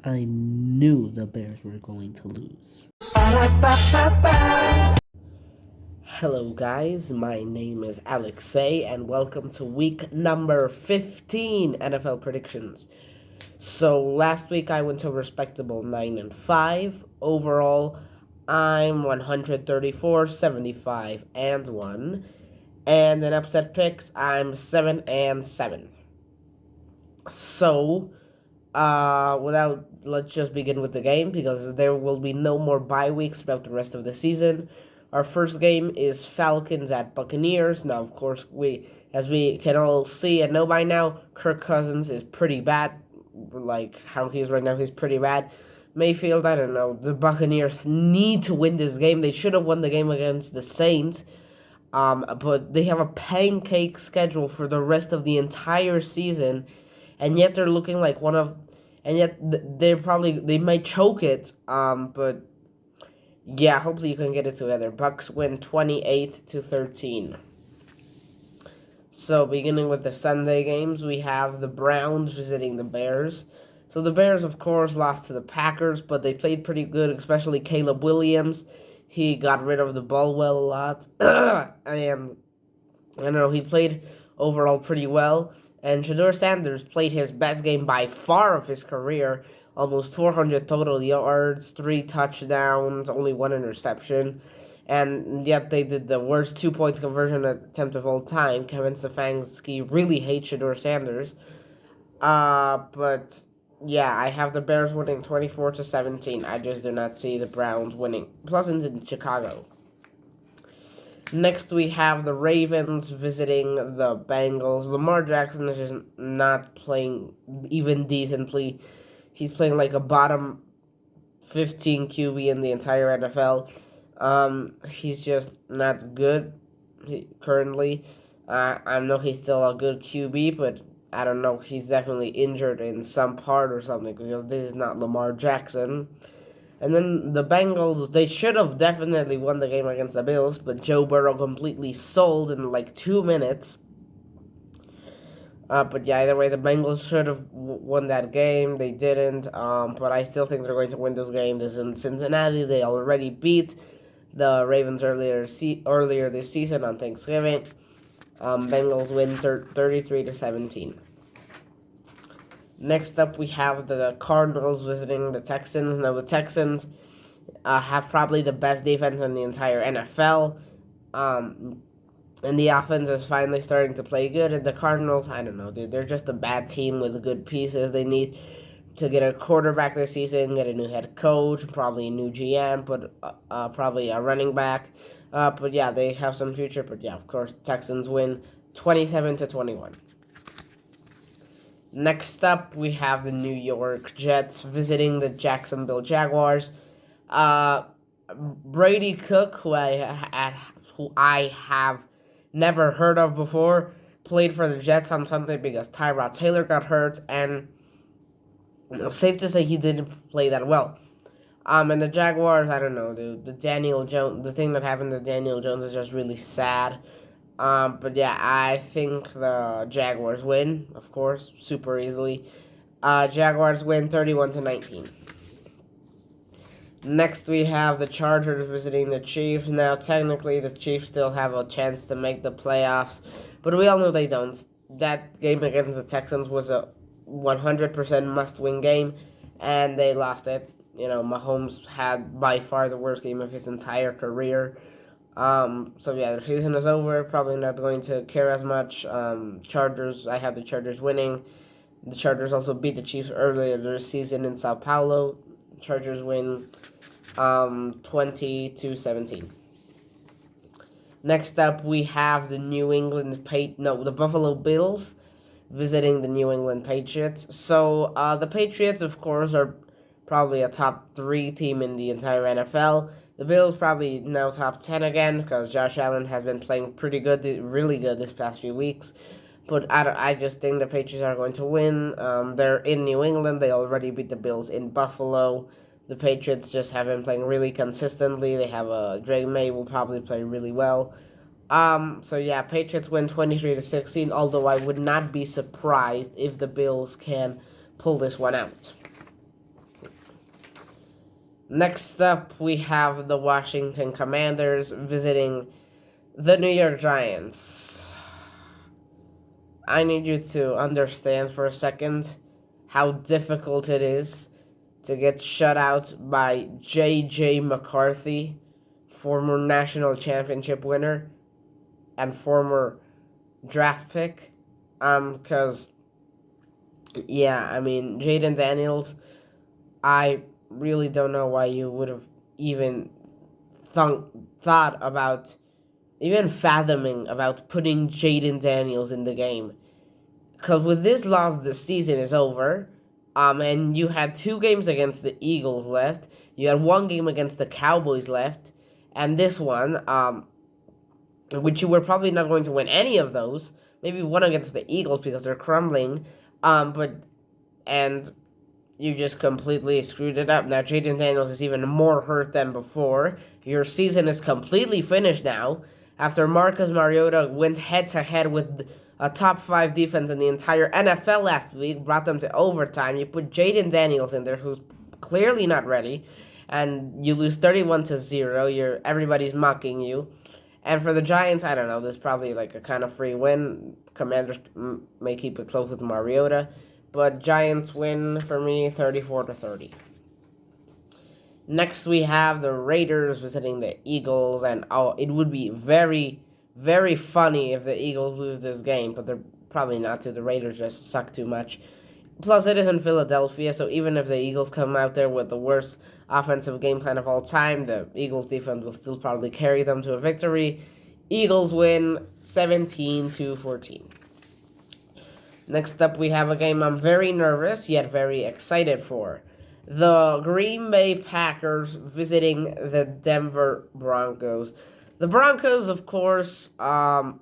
I knew the Bears were going to lose. Hello guys, my name is Alexei and welcome to week number 15 NFL predictions. So last week I went to a respectable 9-5. Overall, I'm 134, 75 and 1. And in upset picks, I'm 7-7. So, let's just begin with the game because there will be no more bye weeks throughout the rest of the season. Our first game is Falcons at Buccaneers. Now, of course, as we can all see and know by now, Kirk Cousins is pretty bad. Like how he is right now, he's pretty bad. Mayfield, I don't know. The Buccaneers need to win this game. They should have won the game against the Saints. But they have a pancake schedule for the rest of the entire season, and yet they're looking like and yet they might choke it. But yeah, hopefully you can get it together. Bucks win 28-13. So beginning with the Sunday games, we have the Browns visiting the Bears. So the Bears, of course, lost to the Packers, but they played pretty good, especially Caleb Williams. He got rid of the ball well a lot, and I don't know, he played overall pretty well. And Shedeur Sanders played his best game by far of his career, almost 400 total yards, 3 touchdowns, only 1 interception. And yet they did the worst 2-point conversion attempt of all time. Kevin Stefanski really hates Shedeur Sanders. But yeah, I have the Bears winning 24-17. I just do not see the Browns winning. Plus, it's in Chicago. Next, we have the Ravens visiting the Bengals. Lamar Jackson is just not playing even decently. He's playing like a bottom 15 QB in the entire NFL. He's just not good currently. I know he's still a good QB, but I don't know. He's definitely injured in some part or something because this is not Lamar Jackson. And then the Bengals, they should have definitely won the game against the Bills, but Joe Burrow completely sold in like 2 minutes. But yeah, either way, the Bengals should have won that game. They didn't, but I still think they're going to win this game. This is in Cincinnati. They already beat the Ravens earlier this season on Thanksgiving. Bengals win 33-17. Next up, we have the Cardinals visiting the Texans. Now, the Texans have probably the best defense in the entire NFL. And the offense is finally starting to play good. And the Cardinals, I don't know, dude. They're just a bad team with good pieces. They need to get a quarterback this season, get a new head coach, probably a new GM, but probably a running back. But yeah, they have some future. But yeah, of course, Texans win 27-21. Next up, we have the New York Jets visiting the Jacksonville Jaguars. Brady Cook, who I have never heard of before, played for the Jets on Sunday because Tyrod Taylor got hurt, and safe to say he didn't play that well. And the Jaguars, I don't know, dude. The thing that happened to Daniel Jones is just really sad. But yeah, I think the Jaguars win, of course, super easily. Jaguars win 31-19. Next, we have the Chargers visiting the Chiefs. Now, technically, the Chiefs still have a chance to make the playoffs, but we all know they don't. That game against the Texans was a 100% must-win game, and they lost it. You know, Mahomes had by far the worst game of his entire career. So yeah, the season is over. Probably not going to care as much. Chargers, I have the Chargers winning. The Chargers also beat the Chiefs earlier this season in Sao Paulo. Chargers win 20-17. Next up, we have the the Buffalo Bills visiting the New England Patriots. So the Patriots, of course, are probably a top 3 team in the entire NFL. The Bills probably now top 10 again because Josh Allen has been playing pretty good, really good this past few weeks. But I just think the Patriots are going to win. They're in New England. They already beat the Bills in Buffalo. The Patriots just have been playing really consistently. They have Drake May will probably play really well. So yeah, Patriots win 23-16. Although I would not be surprised if the Bills can pull this one out. Next up, we have the Washington Commanders visiting the New York Giants. I need you to understand for a second how difficult it is to get shut out by J.J. McCarthy, former national championship winner and former draft pick. Because, yeah, I mean, Jaden Daniels, I really don't know why you would have even thought about, even fathoming about putting Jaden Daniels in the game. Because with this loss, the season is over. And you had 2 games against the Eagles left. You had 1 game against the Cowboys left. And this one, which you were probably not going to win any of those. Maybe one against the Eagles because they're crumbling. And you just completely screwed it up. Now Jaden Daniels is even more hurt than before. Your season is completely finished now. After Marcus Mariota went head-to-head with a top-5 defense in the entire NFL last week, brought them to overtime. You put Jaden Daniels in there, who's clearly not ready, and you lose 31-0. Everybody's mocking you. And for the Giants, I don't know. There's probably like a kind of free win. Commanders may keep it close with Mariota, but Giants win for me 34-30. Next, we have the Raiders visiting the Eagles, and it would be very, very funny if the Eagles lose this game, but they're probably not to. The Raiders just suck too much. Plus, it is in Philadelphia, so even if the Eagles come out there with the worst offensive game plan of all time, the Eagles defense will still probably carry them to a victory. Eagles win 17-14. Next up, we have a game I'm very nervous yet very excited for. The Green Bay Packers visiting the Denver Broncos. The Broncos, of course, are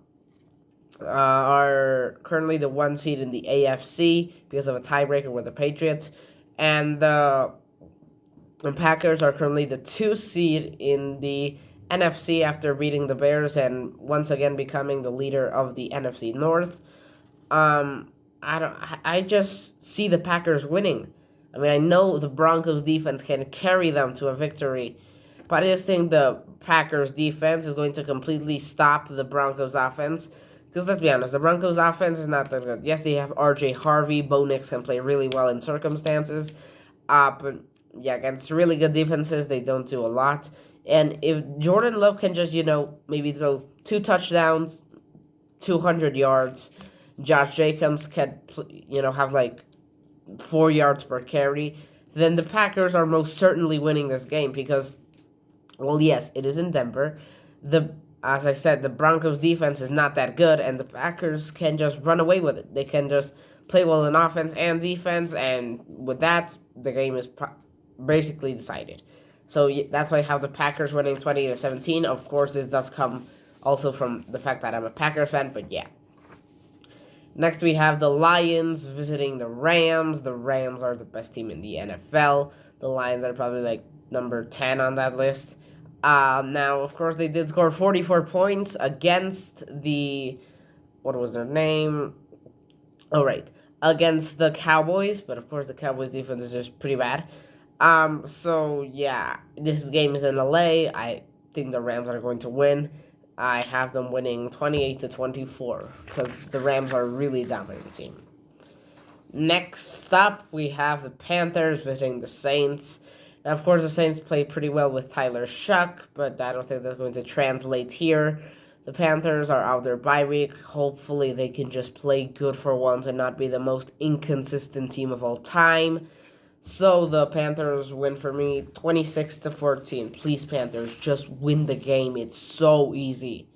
currently the 1 seed in the AFC because of a tiebreaker with the Patriots. And the Packers are currently the 2 seed in the NFC after beating the Bears and once again becoming the leader of the NFC North. I just see the Packers winning. I mean, I know the Broncos defense can carry them to a victory, but I just think the Packers defense is going to completely stop the Broncos offense. Because let's be honest, the Broncos offense is not that good. Yes, they have R.J. Harvey. Bo Nix can play really well in circumstances. But yeah, against really good defenses, they don't do a lot. And if Jordan Love can just, maybe throw 2 touchdowns, 200 yards, Josh Jacobs can, have like 4 yards per carry, then the Packers are most certainly winning this game because, well, yes, it is in Denver. As I said, the Broncos defense is not that good, and the Packers can just run away with it. They can just play well in offense and defense, and with that, the game is basically decided. So that's why I have the Packers winning 20-17. Of course, this does come also from the fact that I'm a Packers fan, but yeah. Next, we have the Lions visiting the Rams. The Rams are the best team in the NFL. The Lions are probably like number 10 on that list. Now, of course, they did score 44 points against what was their name? Oh, right. Against the Cowboys, but of course the Cowboys defense is just pretty bad. So yeah, this game is in LA. I think the Rams are going to win. I have them winning 28-24 because the Rams are a really dominant team. Next up, we have the Panthers visiting the Saints. Now, of course, the Saints play pretty well with Tyler Shuck, but I don't think that's going to translate here. The Panthers are out their bye week. Hopefully, they can just play good for once and not be the most inconsistent team of all time. So the Panthers win for me 26-14. Please, Panthers, just win the game. It's so easy.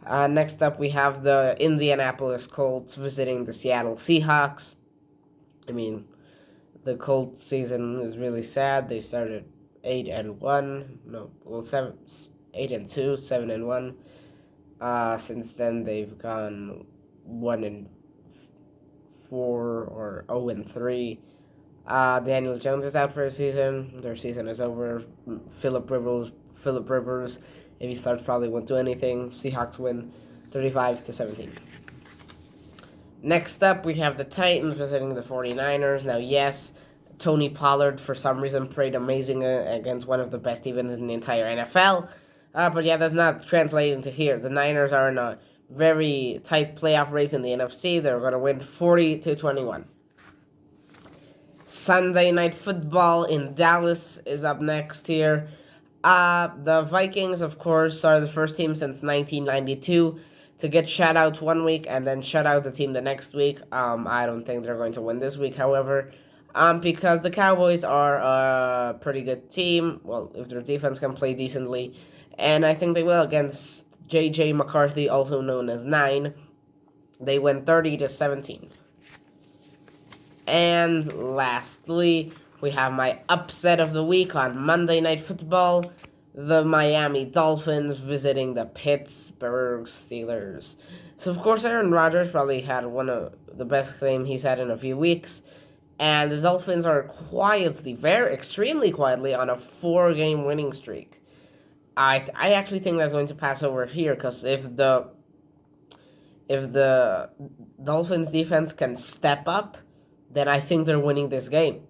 Next up, we have the Indianapolis Colts visiting the Seattle Seahawks. I mean, the Colts season is really sad. They started 8-1. 8-2, 7-1. Since then, they've gone 1-4 or 0-3. Daniel Jones is out for a season. Their season is over. Philip Rivers, if he starts, probably won't do anything. Seahawks win 35-17. Next up, we have the Titans visiting the 49ers. Now, yes, Tony Pollard, for some reason, played amazing against one of the best defenses in the entire NFL. But yeah, that's not translated into here. The Niners are in a very tight playoff race in the NFC. They're going to win 40-21. Sunday Night Football in Dallas is up next here. The Vikings, of course, are the first team since 1992 to get shut out one week and then shut out the team the next week. I don't think they're going to win this week, however, because the Cowboys are a pretty good team. Well, if their defense can play decently, and I think they will against J.J. McCarthy, also known as 9. They win 30-17. And lastly, we have my upset of the week on Monday Night Football. The Miami Dolphins visiting the Pittsburgh Steelers. So, of course, Aaron Rodgers probably had one of the best games he's had in a few weeks. And the Dolphins are extremely quietly, on a 4-game winning streak. I actually think that's going to pass over here, because if the Dolphins defense can step up, then I think they're winning this game.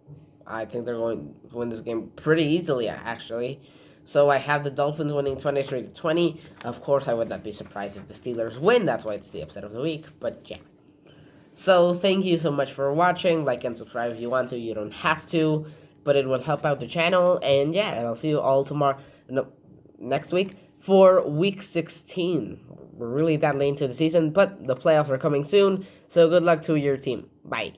I think they're going to win this game pretty easily, actually. So I have the Dolphins winning 23-20. Of course, I would not be surprised if the Steelers win. That's why it's the upset of the week. But yeah. So thank you so much for watching. Like and subscribe if you want to. You don't have to, but it will help out the channel. And yeah, and I'll see you all next week for Week 16. We're really that late into the season, but the playoffs are coming soon. So good luck to your team. Bye.